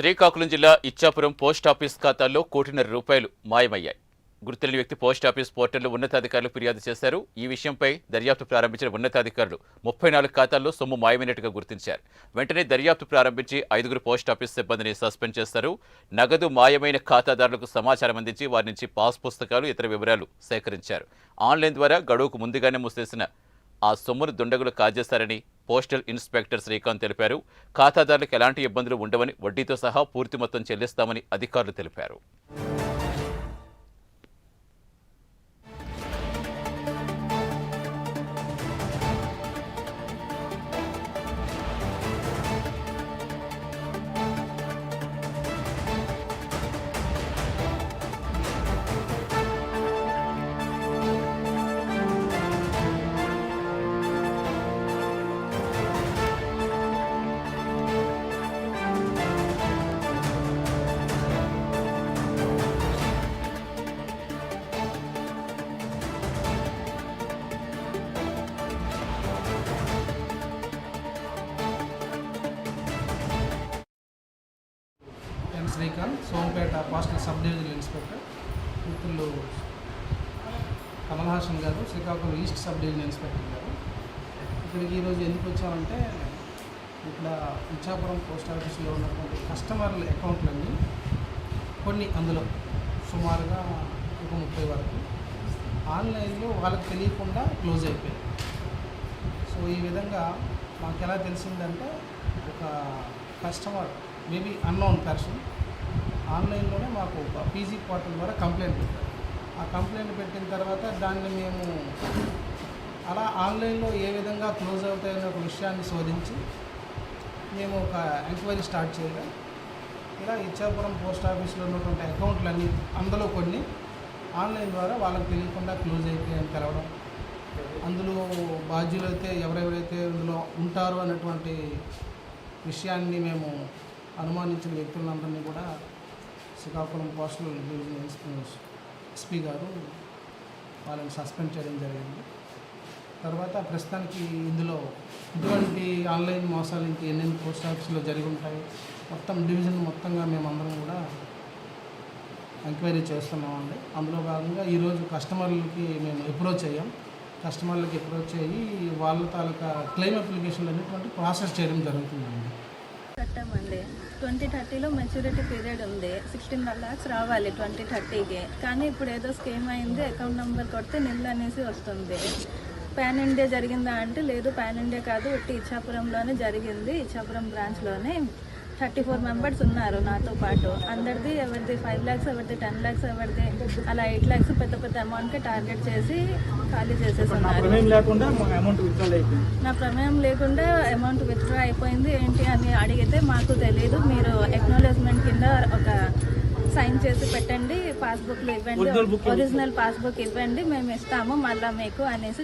శ్రీకాకుళం జిల్లా ఇచ్చాపురం పోస్టాఫీస్ ఖాతాల్లో ₹1.5 కోటి మాయమయ్యాయి. గుర్తులేని వ్యక్తి పోస్టాఫీస్ పోర్టల్లో ఉన్నతాధికారులు ఫిర్యాదు చేశారు. ఈ విషయంపై దర్యాప్తు ప్రారంభించిన ఉన్నతాధికారులు 34 ఖాతాల్లో సొమ్ము మాయమైనట్టుగా గుర్తించారు. వెంటనే దర్యాప్తు ప్రారంభించి 5 పోస్టాఫీస్ సిబ్బందిని సస్పెండ్ చేశారు. నగదు మాయమైన ఖాతాదారులకు సమాచారం అందించి వారి నుంచి పాస్ పుస్తకాలు, ఇతర వివరాలు సేకరించారు. ఆన్లైన్ ద్వారా గడువుకు ముందుగానే మూసేసిన ఆ సొమ్మును దుండగులు కాజేశారని పోస్టల్ ఇన్స్పెక్టర్ శ్రీకాంత్ తెలిపారు. ఖాతాదారులకు ఎలాంటి ఇబ్బందులు ఉండవని, వడ్డీతో సహా పూర్తి మొత్తం చెల్లిస్తామని అధికారులు తెలిపారు. Srikanth, Sompeta postal sub divisional inspector. మిత్రులు కమల్ హాసన్ గారు, Srikakulam east sub divisional inspector గారు. ఇక్కడికి ఈరోజు ఎందుకు వచ్చామంటే, ఇక్కడ ఇచ్చాపురం పోస్ట్ ఆఫీస్లో ఉన్నటువంటి కస్టమర్ల అకౌంట్లన్నీ కొన్ని అందులో సుమారుగా 30 వరకు ఆన్లైన్లో వాళ్ళకి తెలియకుండా క్లోజ్ అయిపోయాయి. సో ఈ విధంగా మాకు ఎలా తెలిసిందంటే, ఒక కస్టమర్ మేబీ అన్నోన్ పర్సన్ ఆన్లైన్లోనే మాకు ఒక పీజీ పోర్టల్ ద్వారా కంప్లైంట్ పెట్టారు. ఆ కంప్లైంట్ పెట్టిన తర్వాత దాన్ని మేము అలా ఆన్లైన్లో ఏ విధంగా క్లోజ్ అవుతాయనే ఒక విషయాన్ని శోధించి మేము ఒక ఎంక్వైరీ స్టార్ట్ చేయగా, ఇలా ఇచ్చాపురం పోస్ట్ ఆఫీస్లో ఉన్నటువంటి అకౌంట్లన్నీ అందులో కొన్ని ఆన్లైన్ ద్వారా వాళ్ళకి తెలియకుండా క్లోజ్ అయిపోయాయని తెలవడం, అందులో బాధ్యులైతే ఎవరెవరైతే అందులో ఉంటారో అన్నటువంటి విషయాన్ని మేము అనుమానించిన వ్యక్తులందరినీ కూడా శ్రీకాకుళం పోస్టల్ డివిజన్ ఎస్పీ గారు వాళ్ళని సస్పెండ్ చేయడం జరిగింది. తర్వాత ప్రస్తుతానికి ఇందులో ఇటువంటి ఆన్లైన్ మోసాలు ఇంక ఎన్నెన్ని పోస్ట్ ఆఫీసులో జరిగి ఉంటాయి, మొత్తం డివిజన్ మొత్తంగా మేమందరం కూడా ఎంక్వైరీ చేస్తున్నామండి. అందులో భాగంగా ఈరోజు కస్టమర్లకి మేము అప్రోచ్ అయ్యాం. కస్టమర్లకి అప్రోచ్ అయ్యి వాళ్ళ తాలూకా క్లెయిమ్ అప్లికేషన్లు అనేటువంటి ప్రాసెస్ చేయడం జరుగుతుందండి. కట్టామండి. 2030లో మెచ్యూరిటీ పీరియడ్ ఉంది. 16 lakhs రావాలి 2030కి. కానీ ఇప్పుడు ఏదో స్కీమ్ అయింది, అకౌంట్ నెంబర్ కొడితే నిల్ అనేసి వస్తుంది. పాన్ ఇండియా జరిగిందా అంటే లేదు, పాన్ ఇండియా కాదు, ఒట్టి ఇచ్చాపురంలోనే జరిగింది. ఇచ్చాపురం బ్రాంచ్లోనే 34 members ఉన్నారు నాతో పాటు. అందరిది ఎవరిది 5 lakhs, ఎవరిది 10 lakhs, ఎవరిది అలా 8 lakhs పెద్ద పెద్ద అమౌంట్కి టార్గెట్ చేసి ఖాళీ చేసేస్తున్నారు. నా ప్రమేయం లేకుండా అమౌంట్ విత్డ్రా అయిపోయింది ఏంటి అని అడిగితే మాకు తెలియదు, మీరు అక్నాలెడ్జ్మెంట్ కింద ఒక సైన్ చేసి పెట్టండి, పాస్బుక్లు ఇవ్వండి, ఒరిజినల్ పాస్బుక్ ఇవ్వండి, మేము ఇస్తాము మళ్ళీ మీకు అనేసి